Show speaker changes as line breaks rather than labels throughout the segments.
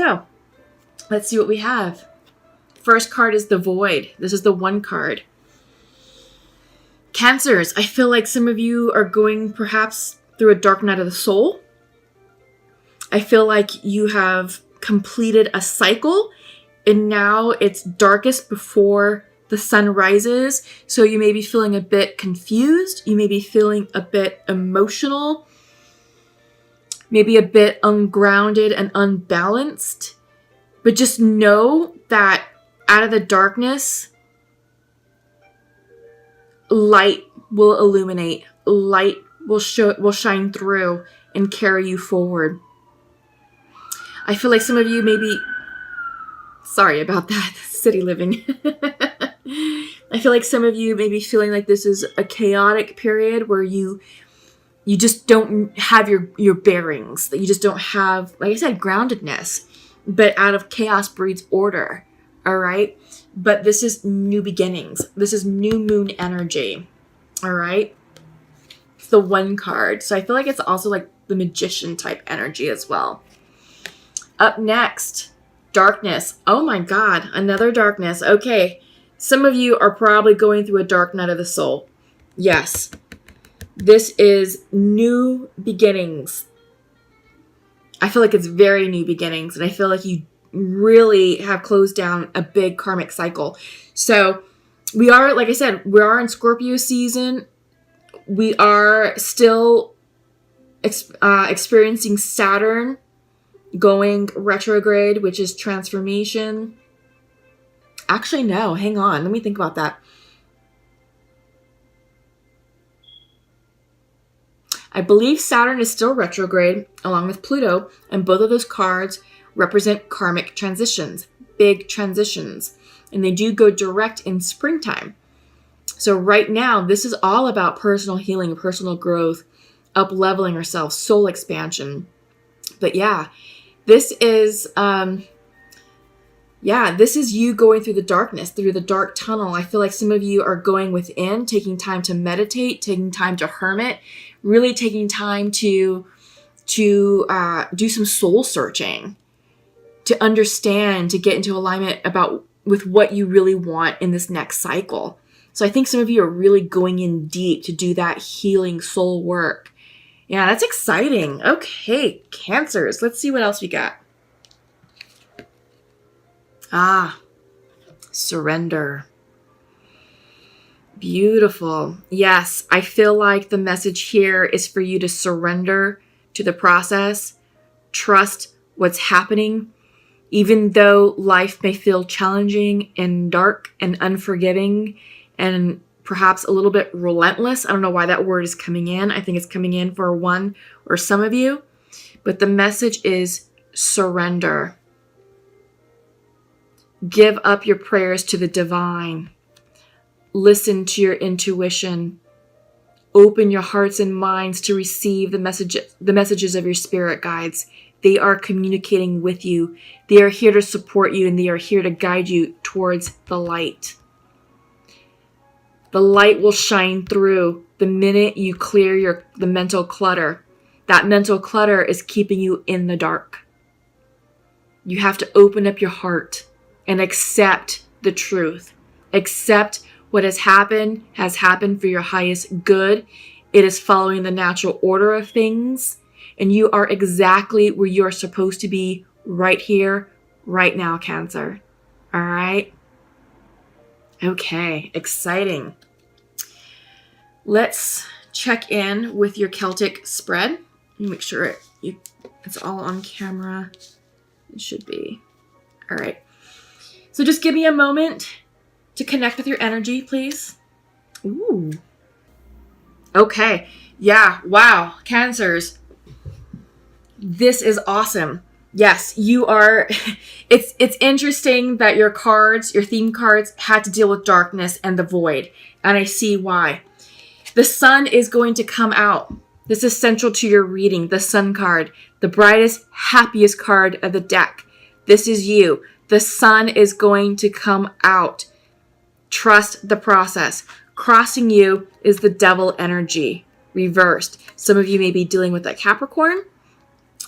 So let's see what we have. First card is the Void. This is the 1 card. Cancers, I feel like some of you are going perhaps through a dark night of the soul. I feel like you have completed a cycle and now it's darkest before the sun rises. So you may be feeling a bit confused. You may be feeling a bit emotional, maybe a bit ungrounded and unbalanced. But just know that out of the darkness, light will illuminate. Light will shine through and carry you forward. I feel like some of you may be... Sorry about that, city living. I feel like some of you may be feeling like this is a chaotic period where you just don't have your bearings. That you just don't have, like I said, groundedness. But out of chaos breeds order. All right? But this is new beginnings. This is new moon energy. All right? It's the 1 card. So I feel like it's also like the magician type energy as well. Up next, darkness. Oh my God, another darkness. Okay, some of you are probably going through a dark night of the soul. Yes, this is new beginnings. I feel like it's very new beginnings, and I feel like you really have closed down a big karmic cycle. So we are, like I said, we are in Scorpio season. We are still experiencing Saturn going retrograde, which is transformation. Actually, no, hang on. Let me think about that. I believe Saturn is still retrograde along with Pluto, and both of those cards represent karmic transitions, big transitions, and they do go direct in springtime. So right now, this is all about personal healing, personal growth, up-leveling ourselves, soul expansion. But yeah, this is you going through the darkness, through the dark tunnel. I feel like some of you are going within, taking time to meditate, taking time to hermit, really taking time to do some soul searching, to understand, to get into alignment with what you really want in this next cycle. So I think some of you are really going in deep to do that healing soul work. Yeah, that's exciting. Okay, Cancers. Let's see what else we got. Surrender. Beautiful. Yes, I feel like the message here is for you to surrender to the process. Trust what's happening. Even though life may feel challenging and dark and unforgiving and perhaps a little bit relentless. I don't know why that word is coming in. I think it's coming in for one or some of you. But the message is surrender. Give up your prayers to the divine. Listen to your intuition. Open your hearts and minds to receive the messages of your spirit guides. They are communicating with you. They are here to support you, and they are here to guide you towards the light. The light will shine through the minute you clear the mental clutter. That mental clutter is keeping you in the dark. You have to open up your heart and accept the truth. Accept what has happened for your highest good. It is following the natural order of things. And you are exactly where you are supposed to be right here, right now, Cancer. All right? Okay, exciting. Let's check in with your Celtic spread. Make sure it's all on camera. It should be. All right. So just give me a moment to connect with your energy, please. Ooh. Okay. Yeah. Wow. Cancers. This is awesome. Yes, you are. It's interesting that your theme cards had to deal with darkness and the void. And I see why. The sun is going to come out. This is central to your reading. The sun card, the brightest, happiest card of the deck. This is you. The sun is going to come out. Trust the process. Crossing you is the devil energy, reversed. Some of you may be dealing with that Capricorn.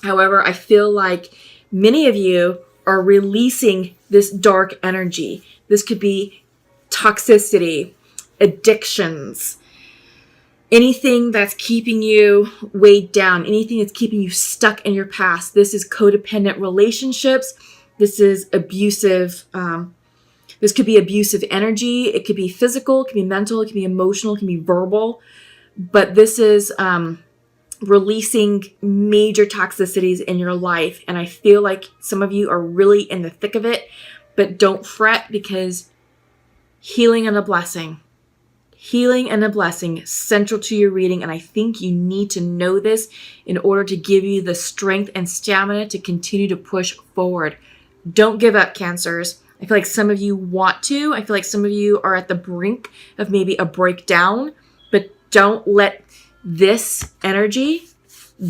However, I feel like Many of you are releasing this dark energy. This could be toxicity, addictions, anything that's keeping you weighed down, anything that's keeping you stuck in your past. This is codependent relationships. This is abusive. This could be abusive energy. It could be physical, it could be mental, it could be emotional, it can be verbal. But this is releasing major toxicities in your life. And I feel like some of you are really in the thick of it, but don't fret, because healing and a blessing central to your reading. And I think you need to know this in order to give you the strength and stamina to continue to push forward. Don't give up, Cancers. I feel like some of you want to. I feel like some of you are at the brink of maybe a breakdown, but don't let this energy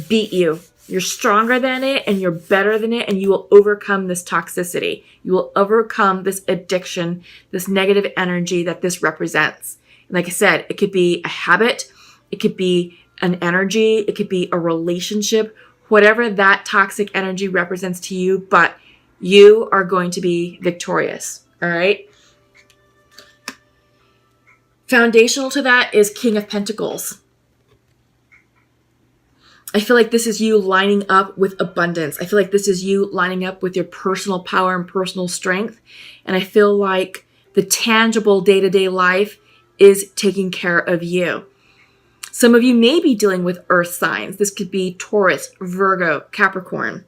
beat you. You're stronger than it, and you're better than it, and you will overcome this toxicity. You will overcome this addiction, this negative energy that this represents. And like I said, it could be a habit, it could be an energy, it could be a relationship, whatever that toxic energy represents to you, but you are going to be victorious. All right. Foundational to that is King of Pentacles. I feel like this is you lining up with abundance. I feel like this is you lining up with your personal power and personal strength. And I feel like the tangible day-to-day life is taking care of you. Some of you may be dealing with earth signs. This could be Taurus, Virgo, Capricorn.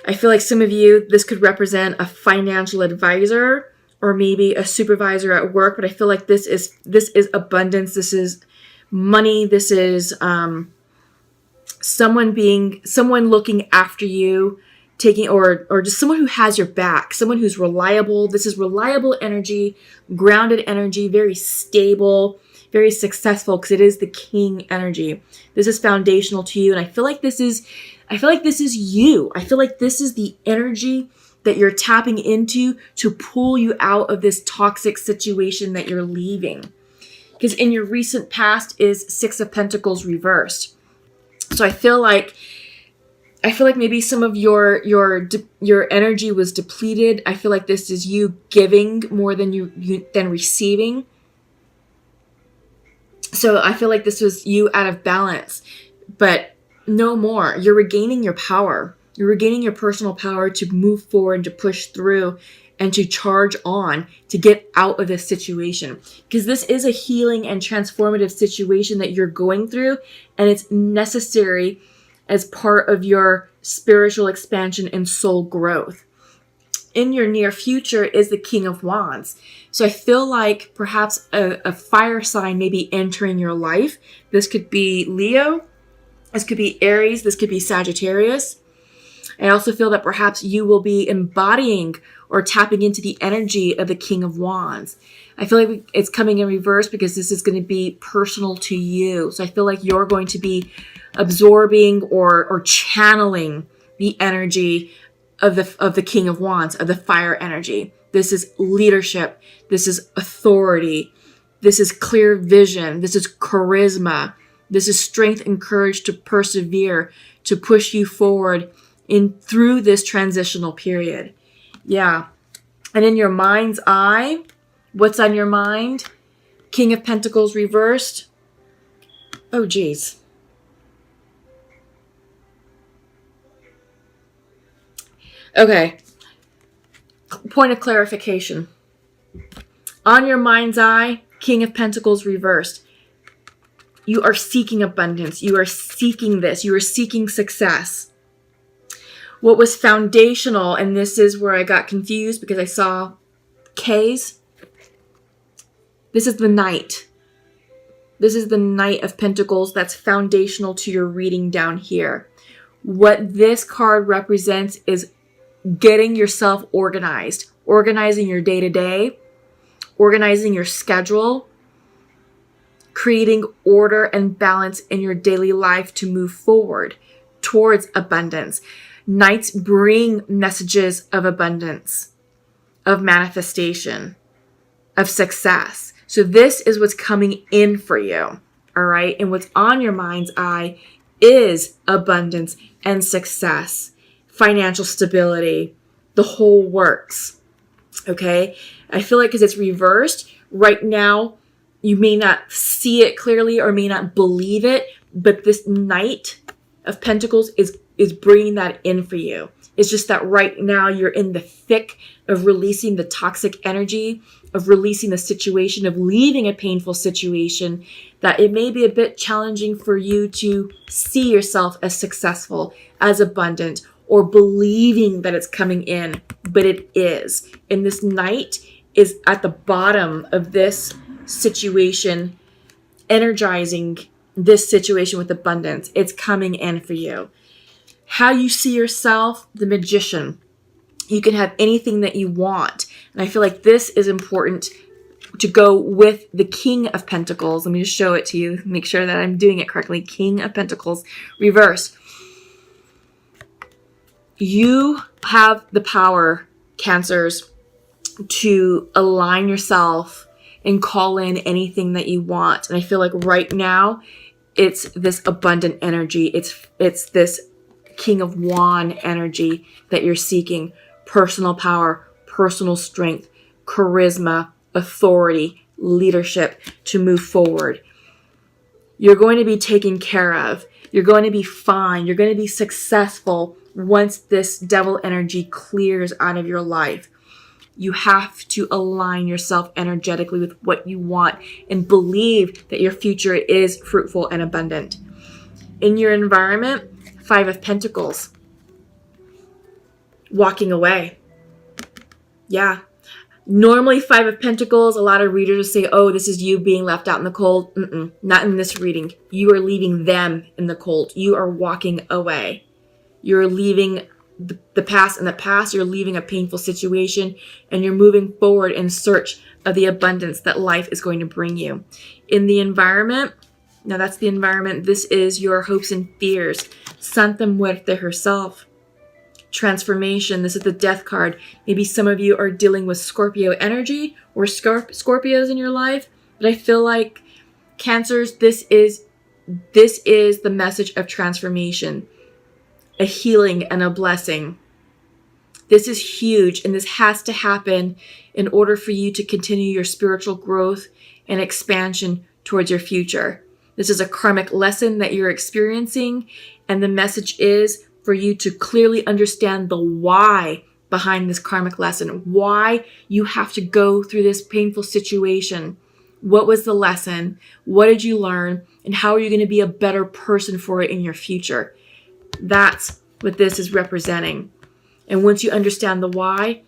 I feel like some of you, this could represent a financial advisor or maybe a supervisor at work, but I feel like this is abundance. This is money. This is someone looking after you, taking or just someone who has your back, someone who's reliable. This is reliable energy, grounded energy, very stable, very successful, because it is the king energy. This is foundational to you, and I feel like this is you. I feel like this is the energy that you're tapping into to pull you out of this toxic situation that you're leaving. Because in your recent past is Six of Pentacles reversed. So I feel like maybe some of your energy was depleted. I feel like this is you giving more than than receiving. So I feel like this was you out of balance, but no more. You're regaining your power. You're regaining your personal power to move forward, to push through, and to charge on to get out of this situation. Because this is a healing and transformative situation that you're going through, and it's necessary as part of your spiritual expansion and soul growth. In your near future is the King of Wands. So I feel like perhaps a fire sign may be entering your life. This could be Leo. This could be Aries. This could be Sagittarius. I also feel that perhaps you will be embodying or tapping into the energy of the King of Wands. I feel like it's coming in reverse because this is going to be personal to you. So I feel like you're going to be absorbing or channeling the energy of the King of Wands, of the fire energy. This is leadership. This is authority. This is clear vision. This is charisma. This is strength and courage to persevere, to push you forward through this transitional period. Yeah. And in your mind's eye, what's on your mind? King of Pentacles reversed. Oh, geez. Okay. Point of clarification. On your mind's eye, King of Pentacles reversed. You are seeking abundance. You are seeking this. You are seeking success. What was foundational, and this is where I got confused because I saw K's. This is the Knight. This is the Knight of Pentacles that's foundational to your reading down here. What this card represents is getting yourself organized, organizing your day-to-day, organizing your schedule, creating order and balance in your daily life to move forward towards abundance. Knights bring messages of abundance, of manifestation, of success. So this is what's coming in for you, all right? And what's on your mind's eye is abundance and success, financial stability, the whole works. Okay? I feel like because it's reversed, right now, you may not see it clearly or may not believe it, but this Knight of Pentacles is bringing that in for you. It's just that right now you're in the thick of releasing the toxic energy, of releasing the situation, of leaving a painful situation, that it may be a bit challenging for you to see yourself as successful, as abundant, or believing that it's coming in, but it is. And this Knight is at the bottom of this situation, energizing this situation with abundance. It's coming in for you. How you see yourself, the Magician. You can have anything that you want. And I feel like this is important to go with the King of Pentacles. Let me just show it to you. Make sure that I'm doing it correctly. King of Pentacles, reverse. You have the power, Cancers, to align yourself and call in anything that you want. And I feel like right now, it's this abundant energy. It's this King of Wand energy that you're seeking. Personal power, personal strength, charisma, authority, leadership to move forward. You're going to be taken care of. You're going to be fine. You're going to be successful once this devil energy clears out of your life. You have to align yourself energetically with what you want and believe that your future is fruitful and abundant. In your environment, Five of Pentacles. Walking away. Yeah. Normally, Five of Pentacles, a lot of readers will say, oh, this is you being left out in the cold. Not in this reading. You are leaving them in the cold. You are walking away. You're leaving the past in the past. You're leaving a painful situation, and you're moving forward in search of the abundance that life is going to bring you. In the environment, now that's the environment. This is your hopes and fears. Santa Muerte herself. Transformation. This is the Death card. Maybe some of you are dealing with Scorpio energy or Scorpios in your life. But I feel like Cancers, this is the message of transformation. A healing and a blessing. This is huge, and this has to happen in order for you to continue your spiritual growth and expansion towards your future. This is a karmic lesson that you're experiencing, and the message is for you to clearly understand the why behind this karmic lesson, why you have to go through this painful situation. What was the lesson? What did you learn? And how are you going to be a better person for it in your future? That's what this is representing. And once you understand the why,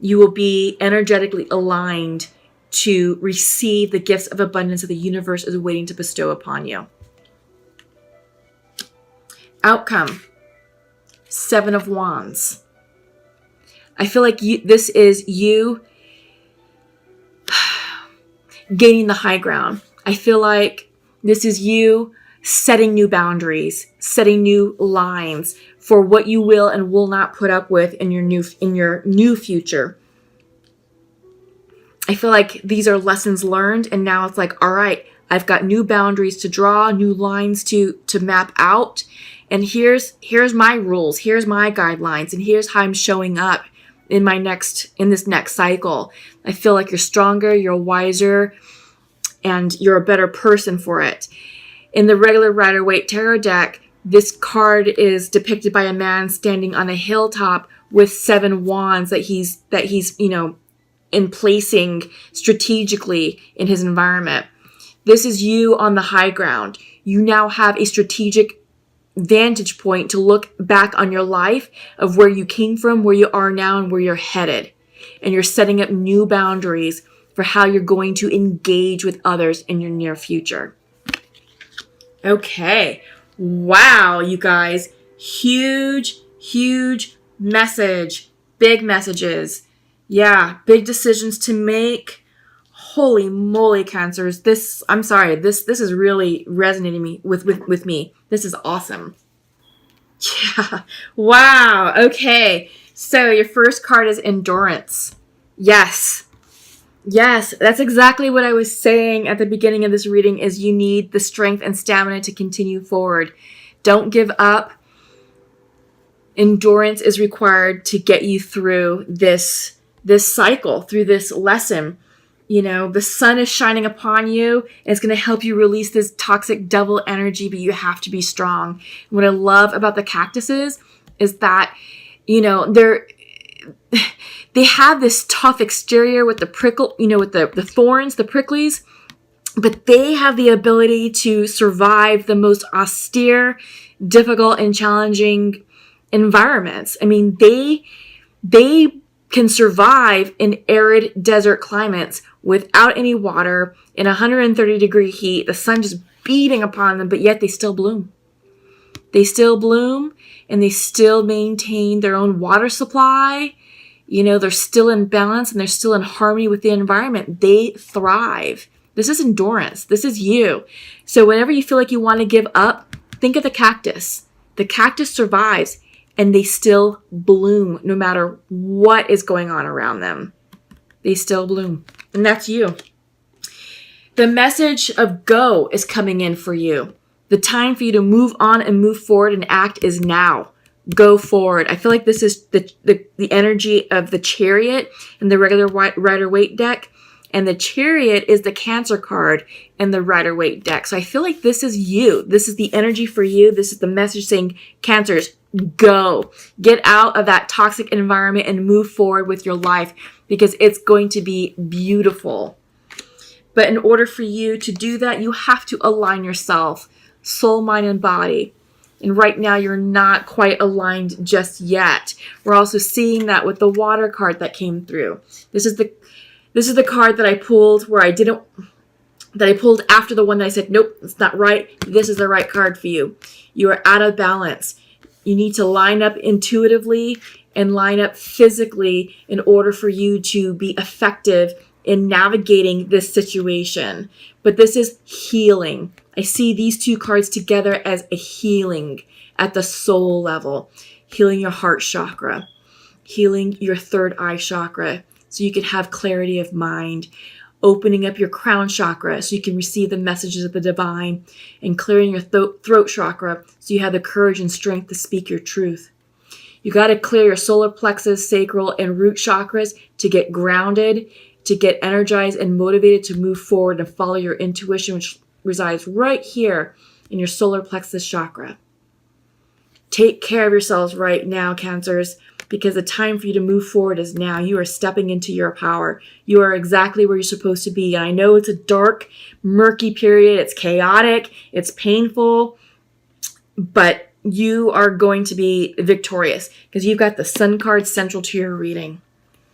you will be energetically aligned to receive the gifts of abundance that the universe is waiting to bestow upon you. Outcome. Seven of Wands. I feel like this is you gaining the high ground. I feel like this is you setting new boundaries, setting new lines for what you will and will not put up with in your new future. I feel like these are lessons learned, and now it's like, all right, I've got new boundaries to draw, new lines to map out, and here's my rules, here's my guidelines, and here's how I'm showing up in this next cycle. I feel like you're stronger, you're wiser, and you're a better person for it. In the regular Rider-Waite Tarot deck, this card is depicted by a man standing on a hilltop with 7 wands that he's in placing strategically in his environment. This is you on the high ground. You now have a strategic vantage point to look back on your life of where you came from, where you are now, and where you're headed. And you're setting up new boundaries for how you're going to engage with others in your near future. Okay. Wow, you guys. Huge, huge message. Big messages. Yeah, big decisions to make. Holy moly, Cancers. This is really resonating with me. This is awesome. Yeah. Wow. Okay. So your first card is Endurance. Yes. Yes, that's exactly what I was saying at the beginning of this reading is you need the strength and stamina to continue forward. Don't give up. Endurance is required to get you through this cycle, through this lesson. You know, the sun is shining upon you and it's going to help you release this toxic devil energy, but you have to be strong. What I love about the cactuses is that, you know, they have this tough exterior with the prickle, you know, with the thorns, the pricklies, but they have the ability to survive the most austere, difficult, and challenging environments. I mean, they can survive in arid desert climates without any water in 130-degree heat, the sun just beating upon them, but yet they still bloom. They still bloom and they still maintain their own water supply. You know, they're still in balance and they're still in harmony with the environment. They thrive. This is endurance. This is you. So whenever you feel like you want to give up, think of the cactus. The cactus survives and they still bloom no matter what is going on around them. They still bloom. And that's you. The message of go is coming in for you. The time for you to move on and move forward and act is now. Go forward. I feel like this is the energy of the Chariot and the regular Rider-Waite deck. And the Chariot is the Cancer card in the Rider-Waite deck. So I feel like this is you. This is the energy for you. This is the message saying, Cancers, go. Get out of that toxic environment and move forward with your life because it's going to be beautiful. But in order for you to do that, you have to align yourself, soul, mind, and body. And right now, you're not quite aligned just yet. We're also seeing that with the Water card that came through. This is the card that I pulled that I pulled after the one that I said, nope, it's not right. This is the right card for you. You are out of balance. You need to line up intuitively and line up physically in order for you to be effective in navigating this situation. But this is healing. I see these two cards together as a healing at the soul level. Healing your heart chakra. Healing your third eye chakra so you can have clarity of mind. Opening up your crown chakra so you can receive the messages of the divine. And clearing your throat chakra so you have the courage and strength to speak your truth. You got to clear your solar plexus, sacral, and root chakras to get grounded, to get energized and motivated to move forward and follow your intuition, which resides right here in your solar plexus chakra. Take care of yourselves right now, Cancers, because the time for you to move forward is now. You are stepping into your power. You are exactly where you're supposed to be. And I know it's a dark, murky period. It's chaotic. It's painful. But you are going to be victorious because you've got the Sun card central to your reading.